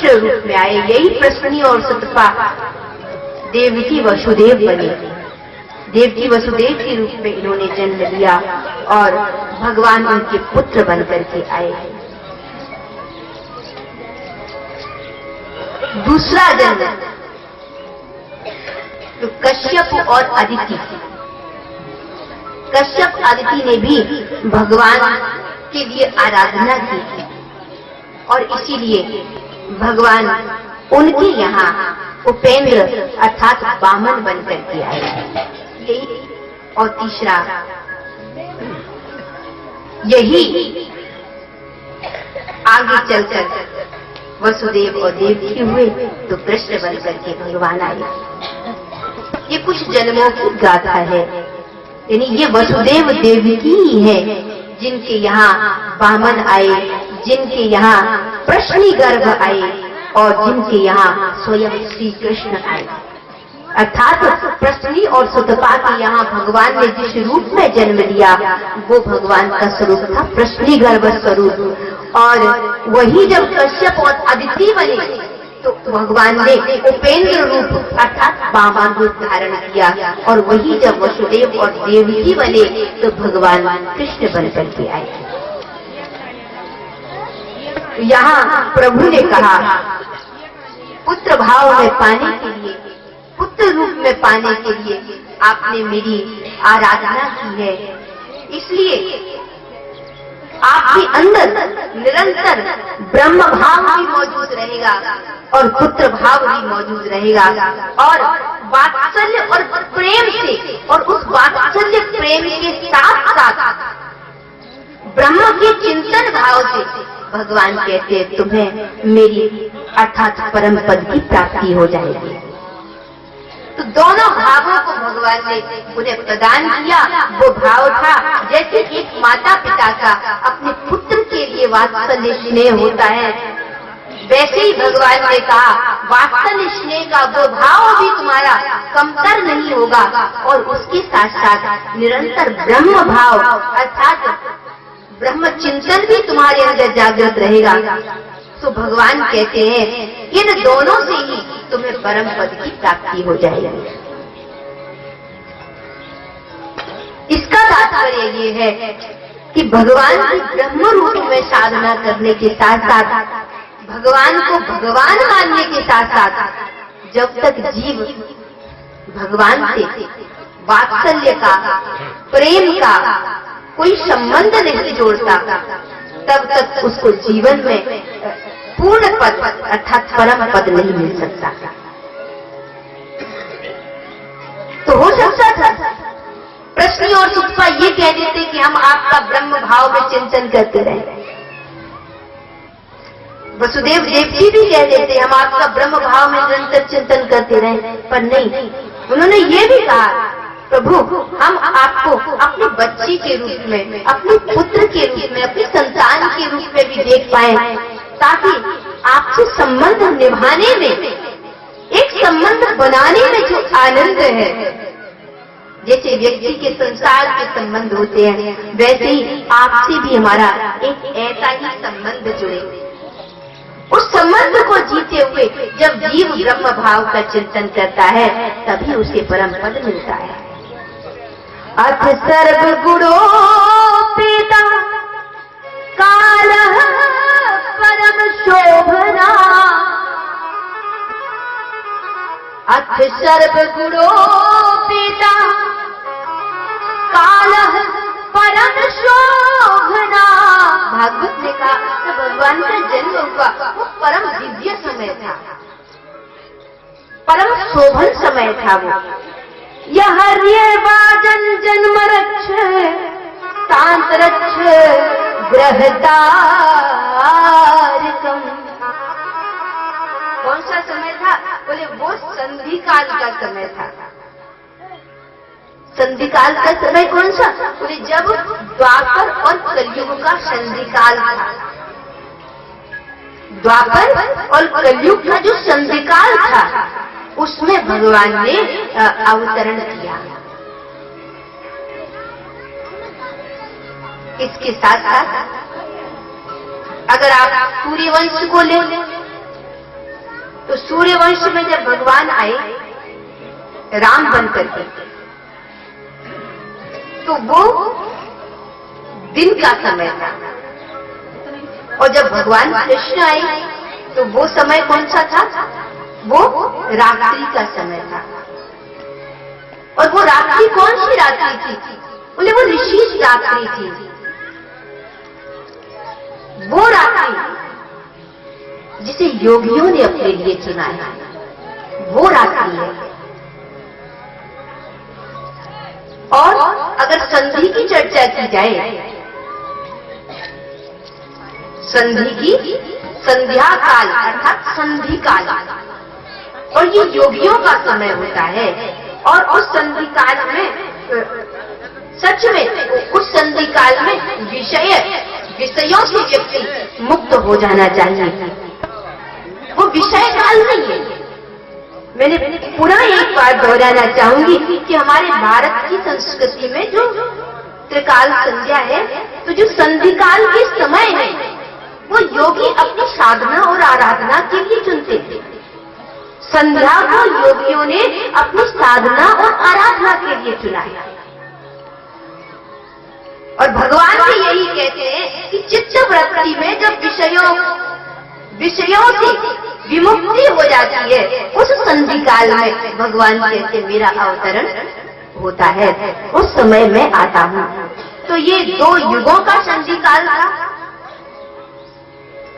कृष्ण रूप में आए। यही प्रश्नी और सतपा देवकी वसुदेव बने। देवकी वसुदेव के रूप में इन्होंने जन्म लिया और भगवान उनके पुत्र बनकर के आए। दूसरा जन्म तो कश्यप और अदिति। कश्यप अदिति ने भी भगवान के लिए आराधना की थी और इसीलिए भगवान उनके यहाँ उपेंद्र अर्थात वामन बनकर के आए। और तीसरा यही आगे चलकर वसुदेव और देवकी हुए तो कृष्ण बनकर के भगवान आए। ये कुछ जन्मों की गाथा है, यानी ये वसुदेव देवकी ही है जिनके यहाँ वामन आए, जिनके यहाँ प्रश्नी गर्भ आए और जिनके यहाँ स्वयं श्री कृष्ण आए। अर्थात प्रश्नी और सुतपा के यहाँ भगवान ने जिस रूप में जन्म लिया वो भगवान का स्वरूप था प्रश्नी गर्भ स्वरूप। और वही जब कश्यप और अदिति बने तो भगवान ने उपेंद्र रूप अर्थात वामन रूप धारण किया। और वही जब वसुदेव और देवकी बने तो भगवान कृष्ण बनकर के आए। यहाँ प्रभु ने कहा पुत्र भाव में पाने के लिए, पुत्र रूप में पाने के लिए आपने मेरी आराधना की है, इसलिए आपके अंदर निरंतर ब्रह्म भाव भी मौजूद रहेगा और पुत्र भाव भी मौजूद रहेगा। और वात्सल्य और प्रेम से और उस वात्सल्य प्रेम के साथ साथ ब्रह्म के चिंतन भाव से भगवान कहते हैं तुम्हें मेरी अर्थात परम पद की प्राप्ति हो जाएगी। तो दोनों भावों को भगवान ने उन्हें प्रदान किया। वो भाव था जैसे एक माता पिता का अपने पुत्र के लिए वात्सल्य स्नेह होता है, वैसे ही भगवान ने कहा वात्सल्य स्नेह का वो भाव भी तुम्हारा कमतर नहीं होगा और उसके साथ साथ निरंतर ब्रह्म भाव अर्थात ब्रह्म चिंतन भी तुम्हारे अंदर जागृत रहेगा। तो भगवान कहते हैं इन दोनों से ही तुम्हें परम पद की प्राप्ति हो जाएगी। इसका तात्पर्य ये है कि भगवान की ब्रह्म रूप में साधना करने के साथ साथ भगवान को भगवान मानने के साथ साथ जब तक जीव भगवान से वात्सल्य का प्रेम का कोई संबंध नहीं जोड़ता तब तक उसको जीवन में पूर्ण पद अर्थात परम पद नहीं मिल सकता। तो हो सकता था प्रश्नी और सुतपा ये कह देते कि हम आपका ब्रह्म भाव में चिंतन करते रहे। वसुदेव देवकी भी कह देते हम आपका ब्रह्म भाव में निरंतर चिंतन करते रहे, पर नहीं, उन्होंने ये भी कहा प्रभु हम आपको अपने बच्ची के रूप में, अपने पुत्र के रूप में, अपनी संतान के रूप में भी देख पाए, ताकि आपसे संबंध निभाने में, एक संबंध बनाने में जो आनंद है, जैसे व्यक्ति के संसार के संबंध होते हैं वैसे ही आपसे भी हमारा एक ऐसा ही संबंध जुड़े। उस संबंध को जीते हुए जब जीव ब्रह्म भाव का चिंतन करता है तभी उसे परम पद मिलता है। अथ सर्व गुणोपेता कालः परम शोभना, अथ सर्व गुणोपेता कालः परम शोभना। भागवत ने कहा कि भगवान का जन्म हुआ वो परम दिव्य समय था, परम शोभन समय था वो। यह वाजन जन्म रक्ष तांत रक्ष ग्रहतारकम। कौन सा समय था? बोले वो संधि काल का समय था। संधि काल का समय कौन सा? बोले जब द्वापर और कलयुग का संधि काल था। द्वापर और कलयुग का जो संधि काल था उसमें भगवान ने अवतरण किया। इसके साथ साथ अगर आप सूर्यवंश को ले तो सूर्यवंश में जब भगवान आए राम बन करके, तो वो दिन का समय था, और जब भगवान कृष्ण आए तो वो समय कौन सा था? वो रात्रि का समय था। और वो रात्रि कौन सी रात्रि थी? बोले वो ऋषि रात्रि थी। वो रात्रि जिसे योगियों ने अपने लिए चुना है, वो रात्रि है। और अगर संधि की चर्चा की जाए, संधि की, संध्या काल अर्थात संधि काल, और ये योगियों का समय होता है। और उस संधि काल में सच में उस संधि काल में विषयों से व्यक्ति मुक्त हो जाना चाहिए। वो विषय काल नहीं है। मैंने पुनः एक बार दोहराना चाहूंगी कि हमारे भारत की संस्कृति में जो त्रिकाल संध्या है, तो जो संधि काल के समय है वो योगी अपनी साधना और आराधना के लिए चुनते थे। संध्या को योगियों ने अपनी साधना और आराधना के लिए चुना है। और भगवान भी यही कहते हैं कि चित्त वृत्ति में जब विषयों से विमुक्ति हो जाती है, उस संधि काल में भगवान कहते मेरा अवतरण होता है, उस समय में आता हूं। तो ये दो युगों का संधि काल था,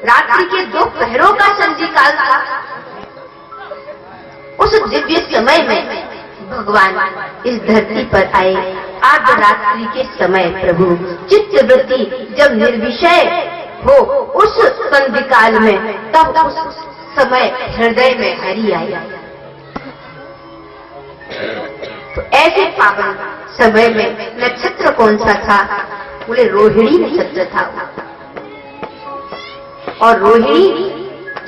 रात्रि के दो पहरों का संधि काल था। उस दिव्य समय में भगवान इस धरती पर आए। आज रात्रि के समय प्रभु चित्त वृत्ति जब निर्विषय हो उस संधि काल में, तब उस समय हृदय में हरि आया। तो ऐसे पावन समय में नक्षत्र कौन सा था? बोले रोहिणी नक्षत्र था। और रोहिणी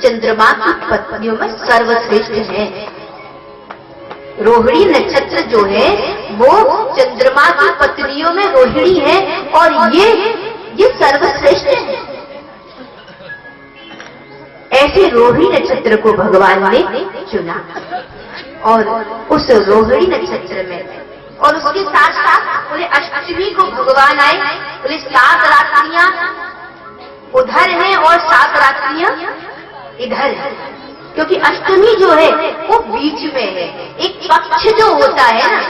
चंद्रमा की पत्नियों में सर्वश्रेष्ठ है। रोहिणी नक्षत्र जो है वो चंद्रमा की पत्नियों में रोहिणी है, और ये सर्वश्रेष्ठ है। ऐसे रोहिणी नक्षत्र को भगवान ने चुना, और उस रोहिणी नक्षत्र में, और उसके साथ साथ बोले अष्टमी को भगवान आए। बोले 7 रात्रियां उधर हैं और 7 रात्रियां इधर है, क्योंकि अष्टमी जो है वो बीच में है। एक पक्ष जो होता है ना,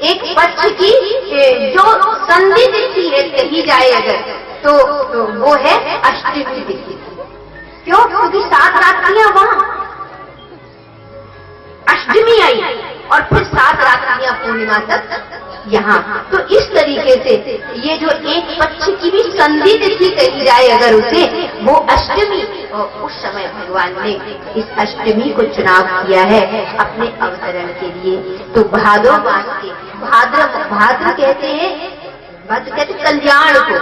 एक पक्ष की जो संधि तिथि है कही जाए अगर, तो वो है अष्टमी तिथि। क्यों? क्योंकि 7 रात्रियां वहां, अष्टमी आई और फिर 7 रात्रियां पूर्णिमा तक यहाँ। तो इस तरीके से ये जो एक पक्ष की भी संधि तिथि कही जाए अगर उसे, वो अष्टमी, और उस समय भगवान ने इस अष्टमी को चुनाव किया है अपने अवतरण के लिए। तो भादो मास के भाद्र कहते हैं, भाद्र कहते कल्याण को,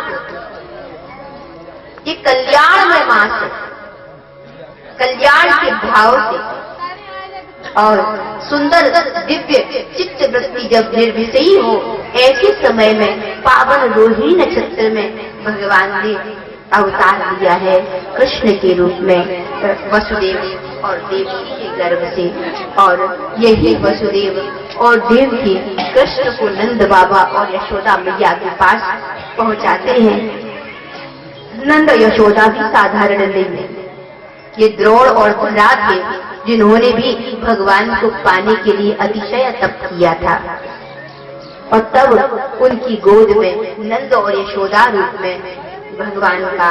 ये कल्याणमय मास है। कल्याण के भाव से और सुंदर दिव्य चित्त वृत्ति जब निर्विषयी हो, ऐसे समय में पावन रोहिणी नक्षत्र में भगवान ने अवतार लिया है कृष्ण के रूप में, वसुदेव और देवकी के गर्भ से। और यही वसुदेव और देवकी कृष्ण को नंद बाबा और यशोदा मैया के पास पहुंचाते हैं। नंद यशोदा भी साधारण नहीं, ये द्रोण और प्रहलाद थे जिन्होंने भी भगवान को पाने के लिए अतिशय तप किया था। और तब उनकी गोद में नंद और यशोदा रूप में भगवान का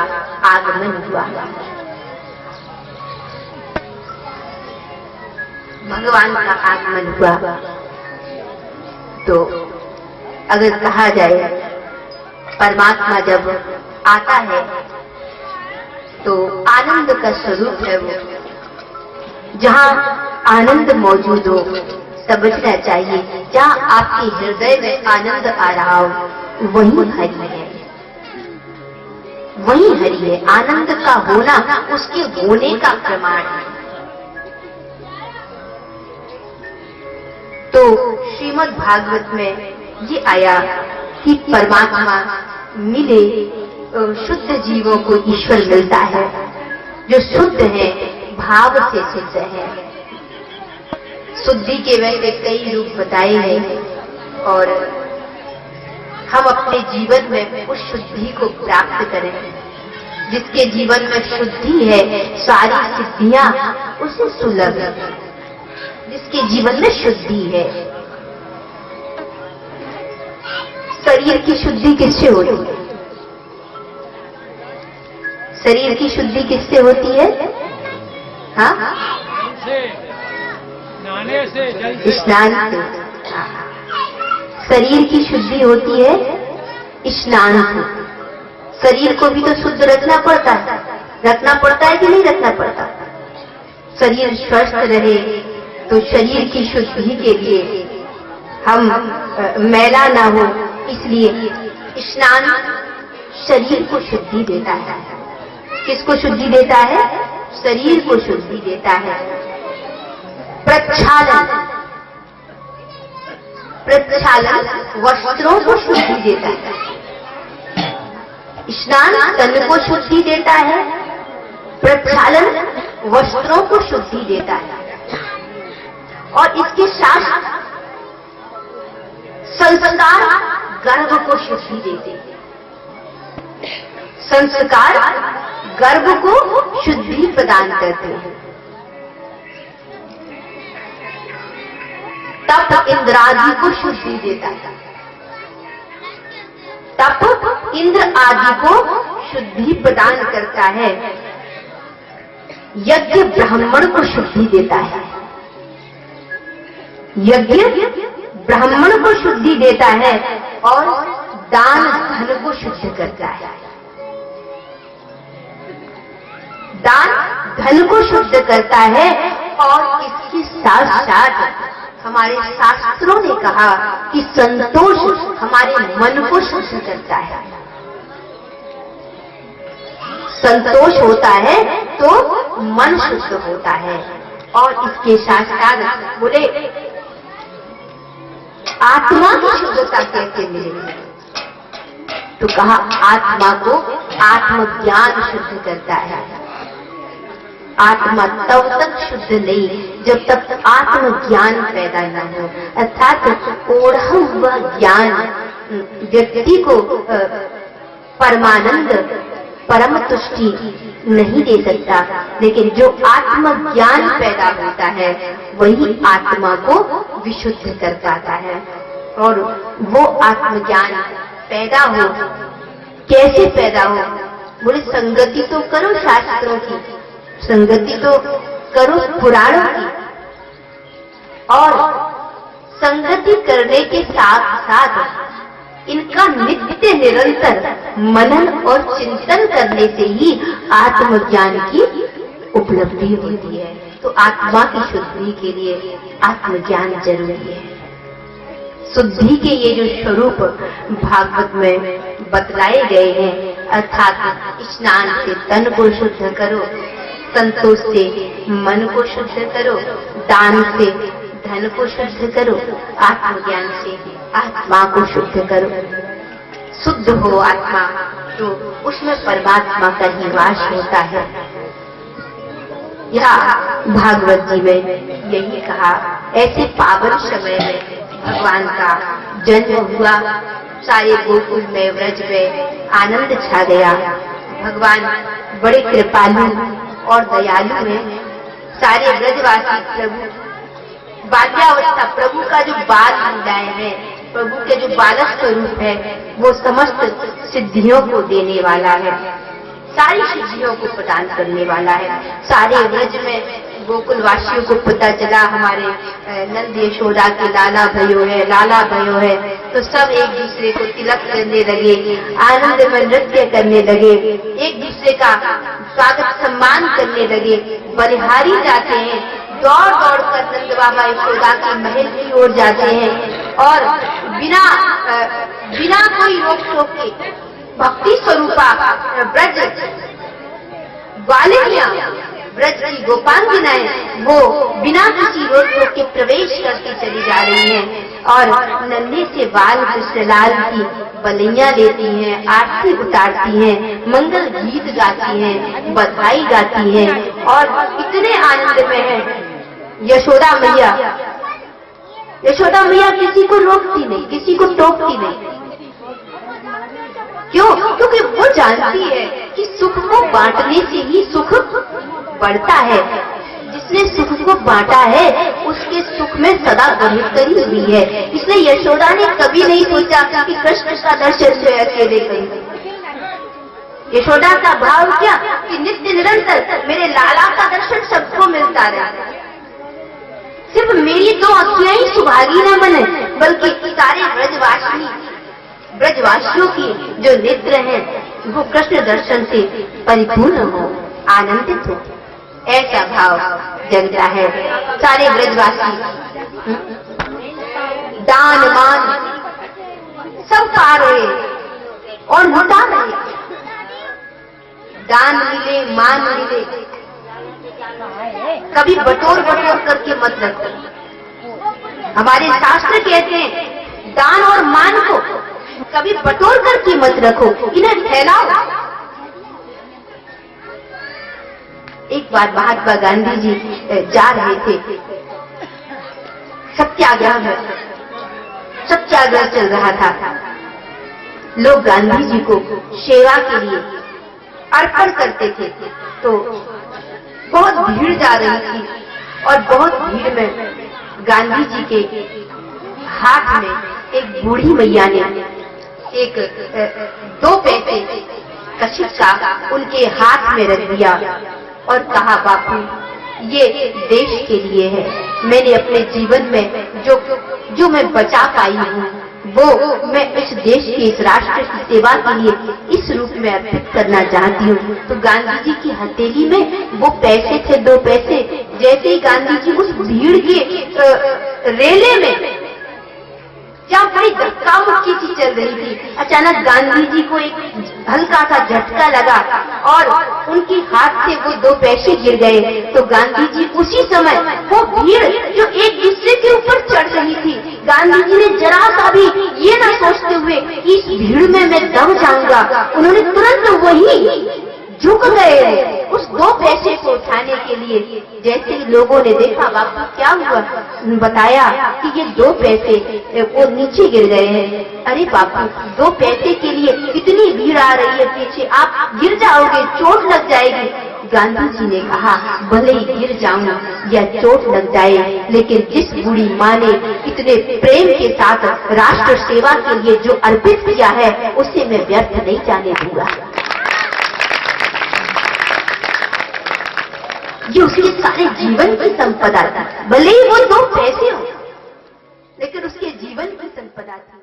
आगमन हुआ। भगवान का आगमन हुआ तो अगर कहा जाए परमात्मा जब आता है तो आनंद का स्वरूप है वो। जहाँ आनंद मौजूद हो समझना चाहिए, जहाँ आपके हृदय में आनंद आ रहा हो वही हरि है, वही हरि है। आनंद का होना उसके होने का प्रमाण है। तो श्रीमद् भागवत में ये आया कि परमात्मा मिले शुद्ध जीवों को ईश्वर मिलता है। जो शुद्ध है भाव से सिद्ध है। शुद्धि के वैसे कई रूप बताए हैं और हम अपने जीवन में उस शुद्धि को प्राप्त करें। जिसके जीवन में शुद्धि है सारी सिद्धियां उसे सुलभ है। जिसके जीवन में शुद्धि है। शरीर की शुद्धि किससे होती है? शरीर की शुद्धि किससे होती है? हाँ, नहाने से, जल से, स्नान से। शरीर की शुद्धि होती है स्नान से। शरीर को भी तो शुद्ध रखना पड़ता है। रखना पड़ता है कि नहीं रखना पड़ता? शरीर स्वस्थ रहे तो शरीर की शुद्धि के लिए हम मैला ना हो, इसलिए स्नान शरीर को शुद्धि देता है। किसको शुद्धि देता है? शरीर को शुद्धि देता है। प्रक्षालन, प्रक्षालन वस्त्रों को शुद्धि देता है। स्नान तन को शुद्धि देता है, प्रक्षालन वस्त्रों को शुद्धि देता है। और इसके साथ संस्कार गर्भ को शुद्धि देते हैं। संस्कार गर्भ को शुद्धि प्रदान करते हैं। तप इंद्रादि को शुद्धि देता है। तप इंद्र आदि को शुद्धि प्रदान करता है। यज्ञ ब्राह्मण को शुद्धि देता है। यज्ञ ब्राह्मण को शुद्धि देता है और दान धन को शुद्ध करता है। दान धन को शुद्ध करता है और इसके साथ साथ हमारे शास्त्रों ने कहा कि संतोष हमारे मन को शुद्ध करता है। संतोष होता है तो मन शुद्ध होता है। और इसके साथ साथ बोले आत्मा की शुद्धता कैसे मिलेगी? तो कहा आत्मा को आत्मज्ञान शुद्ध करता है। आत्मा तब तक शुद्ध नहीं जब तक आत्मज्ञान पैदा न हो, अर्थात ओढ़ा हुआ ज्ञान व्यक्ति को परमानंद परम तुष्टि नहीं दे सकता। लेकिन जो आत्मज्ञान पैदा होता है वही आत्मा को विशुद्ध कर पाता है। और वो आत्मज्ञान पैदा हो, कैसे पैदा हो? बोले संगति तो करो शास्त्रों की, संगति तो करो पुराणों की, और संगति करने के साथ साथ इनका नित्य निरंतर मनन और चिंतन करने से ही आत्मज्ञान की उपलब्धि होती है। तो आत्मा की शुद्धि के लिए आत्मज्ञान जरूरी है। शुद्धि के ये जो स्वरूप भागवत में बतलाए गए हैं, अर्थात स्नान से तन को शुद्ध करो, संतोष से मन को शुद्ध करो, दान से धन को शुद्ध करो, आत्मज्ञान से आत्मा को शुद्ध करो। शुद्ध हो आत्मा तो उसमें परमात्मा का निवास होता है। यहाँ भागवत जी में यही कहा, ऐसे पावन समय में भगवान का जन्म हुआ, सारे गोकुल में व्रज में आनंद छा गया। भगवान बड़े कृपालु और दयालु हैं। सारे ब्रजवासी प्रभु बाल्यावस्था, प्रभु का जो बाल लीलाएं हैं, प्रभु के जो बालक स्वरूप है, वो समस्त सिद्धियों को देने वाला है, सारी सिद्धियों को प्रदान करने वाला है। सारे व्रज में गोकुल वासियों को पता चला हमारे नंद यशोदा के लाला भयो है, तो सब एक दूसरे को तिलक करने लगे, आनंद में नृत्य करने लगे, एक दूसरे का स्वागत सम्मान करने लगे। बलिहारी जाते हैं, दौड़ दौड़ कर नंद बाबा यशोदा के महल की ओर जाते हैं और बिना कोई रोक टोक के भक्ति स्वरूपा ब्रज बालिनियां ब्रज की गोपांगनाएं वो बिना किसी रोक टोक के प्रवेश करके चली जा रही हैं और नन्हे से बाल कृष्णलाल की बलैया लेती हैं, आरती उतारती हैं, मंगल गीत गाती हैं, बधाई गाती हैं और इतने आनंद में है। यशोदा मैया किसी को रोकती नहीं, किसी को टोकती नहीं। क्यों? क्योंकि वो जानती है कि सुख को बांटने से ही सुख बढ़ता है। जिसने सुख को बांटा है उसके सुख में सदा बढ़ोतरी हुई है। इसलिए यशोदा ने कभी नहीं सोचा कि कृष्ण का दर्शन जो अकेले करें। यशोदा का भाव क्या कि नित्य निरंतर मेरे लाला का दर्शन सबको मिलता रहे। सिर्फ मेरी दो अखियां ही सुभागी न बने, बल्कि सारे ब्रजवासियों की जो नेत्र हैं वो कृष्ण दर्शन से परिपूर्ण हो, आनंदित हो, ऐसा भाव जगता है। सारे ब्रजवासी दान मान सब पा रहे और लुटा रहे। दान मिले, मान मिले, कभी बटोर करके मत रखो। हमारे शास्त्र कहते हैं दान और मान को कभी बटोर करके मत रखो, इन्हें फैलाओ। एक बार महात्मा गांधी जी जा रहे थे, सत्याग्रह चल रहा था। लोग गांधी जी को सेवा के लिए अर्पण करते थे, तो बहुत भीड़ जा रही थी और बहुत भीड़ में गांधी जी के हाथ में एक बूढ़ी मैया ने एक 2 पैसे का सिक्का उनके हाथ में रख दिया और कहा, बापू ये देश के लिए है। मैंने अपने जीवन में जो मैं बचा पाई हूँ वो मैं इस देश के, इस राष्ट्र की सेवा के लिए इस रूप में अर्पित करना चाहती हूँ। तो गांधी जी की हथेली में वो पैसे थे, 2 पैसे। जैसे ही गांधी जी उस भीड़ के रेले में, जहाँ बड़ी धक्का मुक्की सी चल रही थी, अचानक गांधी जी को एक हल्का सा झटका लगा और उनके हाथ से वो 2 पैसे गिर गए। तो गांधी जी उसी समय वो भीड़ जो एक दूसरे के ऊपर चढ़ रही थी, गांधी जी ने जरा सा भी ये ना सोचते हुए कि इस भीड़ में मैं दब जाऊंगा, उन्होंने तुरंत वही झुक गए उस 2 पैसे को उठाने के लिए। जैसे लोगों ने देखा, बापू क्या हुआ, बताया कि ये 2 पैसे वो नीचे गिर गए हैं। अरे बापू, 2 पैसे के लिए इतनी भीड़ आ रही है पीछे, आप गिर जाओगे, चोट लग जाएगी। गांधी जी ने कहा, भले ही गिर जाऊं या चोट लग जाए, लेकिन जिस बूढ़ी माँ ने इतने प्रेम के साथ राष्ट्र सेवा के लिए जो अर्पित किया है उसे मैं व्यर्थ नहीं जाने दूंगा। ये उसके सारे जीवन की संपदा थी। भले ही वो 2 पैसे हो, लेकिन उसके जीवन की संपदा थी।